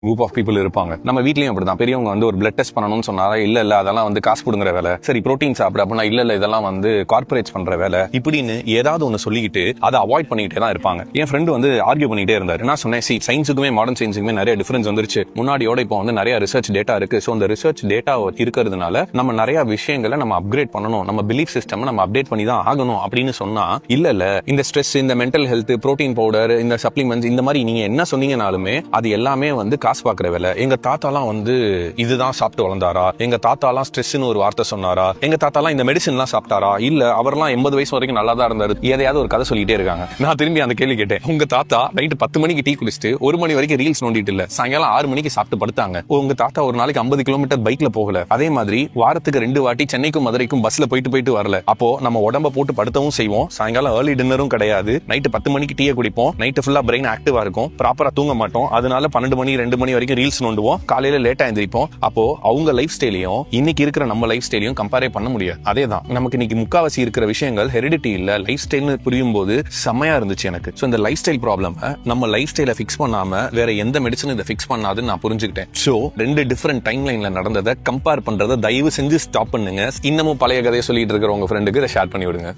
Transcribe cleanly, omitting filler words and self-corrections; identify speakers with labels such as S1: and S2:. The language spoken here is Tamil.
S1: குரூப் ஆஃப் பீப்புள் இருப்பாங்க. நம்ம வீட்லயும் அப்படிதான். பெரியவங்க வந்து ஒரு பிளட் டெஸ்ட் பண்ணணும்னு சொன்னாரா, இல்ல அதெல்லாம் வந்து காசு புடுங்குற வேலை. சரி புரோட்டீன் சாப்பிட அப்படின்னா இல்ல இதெல்லாம் வந்து கார்பரேட்ஸ் பண்ற வேலை. இப்படின்னு ஏதாவது ஒன்னு சொல்லிக்கிட்டு அதை அவாய்ட் பண்ணிட்டே தான் இருப்பாங்க. என் ஃப்ரெண்டு வந்து ஆர்கியூ பண்ணிட்டே இருந்தாரு. நான் சொன்னேன், சயின்ஸுக்குமே மாடர்ன் சயின்ஸுக்குமே நிறைய டிஃபரன்ஸ் வந்துருச்சு. முன்னாடியோட இப்போ வந்து நிறைய ரிசர்ச் டேட்டா இருக்கு. ஸோ அந்த ரிசர்ச் டேட்டா இருக்கிறதுனால நம்ம நிறைய விஷயங்களை நம்ம அப்கிரேட் பண்ணணும், நம்ம பிலீஃப் சிஸ்டம் நம்ம அப்டேட் பண்ணி தான் ஆகணும் அப்படின்னு சொன்னா, இல்ல இந்த ஸ்ட்ரெஸ், இந்த மென்டல் ஹெல்த், புரோட்டீன் பவுடர், இந்த சப்ளிமெண்ட்ஸ், இந்த மாதிரி நீங்க என்ன சொன்னீங்கனாலுமே அது எல்லாமே வந்து காசு பாக்குற வேலை. எங்க தாத்தாலாம் வந்து இதுதான் சாப்பிட்டு வளர்ந்தாரா, எங்க தாத்தாலாம் ஸ்ட்ரெஸ்னு ஒரு வார்த்தை சொன்னாரா, எங்க தாத்தாலாம் இந்த மெடிசன்லாம் சாப்பிட்டாரா, இல்ல அவர்லாம் 80 வயசு வரைக்கும் நல்லா தான் இருந்தாரு, எதையாவது ஒரு கதை சொல்லிட்டே இருக்காங்க. நான் திரும்பி அந்த கேள்வி கேட்டேன், உங்க தாத்தா நைட்டு 10 மணிக்கு டீ குடிச்சிட்டு 1 மணி வரைக்கும் ரீல்ஸ் நோண்டிட்டு இல்ல, சாயங்காலம் 6 மணிக்கு சாப்பிட்டு படுத்தாங்க. உங்க தாத்தா ஒரு நாளைக்கு 50 கிலோமீட்டர் பைக்ல போகல, அதே மாதிரி வாரத்துக்கு 2 வாட்டி சென்னைக்கும் மதுரைக்கும் பஸ்ல போயிட்டு வரல. அப்போ நம்ம உடம்ப போட்டு படுத்தவும் செய்வோம், சாயங்காலம் ஏர்லி டின்னரும் கிடையாது, நைட்டு 10 மணிக்கு டீயை குடிப்போம், நைட்டு ஃபுல்லா பிரெயின் ஆக்டிவா இருக்கும், ப்ராப்பரா தூங்க மாட்டோம், அதனால 12 மணி 2 மணி வரைக்கும் ரீல்ஸ் நோண்டுவோம், காலையில லேட்டா எந்திரிப்போம். அப்போ அவங்க லைஃப் ஸ்டைலையும் இன்னைக்கு இருக்கிற நம்ம லைஃப் ஸ்டைலையும் கம்பேர் பண்ண முடியாது. அதேதான் நமக்கு இன்னைக்கு முக்காவாசி இருக்கிற விஷயங்கள் ஹெரிடிட்டி இல்ல, லைஃப் ஸ்டைல்னு புரியும் போது செமையா இருந்துச்சு எனக்கு. சோ இந்த லைஃப் ஸ்டைல் ப்ராப்ளம் நம்ம லைஃப் ஸ்டைலை ஃபிக்ஸ் பண்ணாம வேற எந்த மெடிசனும் இதை ஃபிக்ஸ் பண்ணாதுன்னு நான் புரிஞ்சுக்கிட்டேன். சோ 2 டிஃபரெண்ட் டைம் லைன்ல நடந்ததை கம்பேர் பண்றதை தயவு செஞ்சு ஸ்டாப் பண்ணுங்க. இன்னமும் பழைய கதையை சொல்லிட்டு இருக்கிற உங்க ஃப்ரெண்டுக்கு இதை ஷேர் பண்ணி விடுங்க.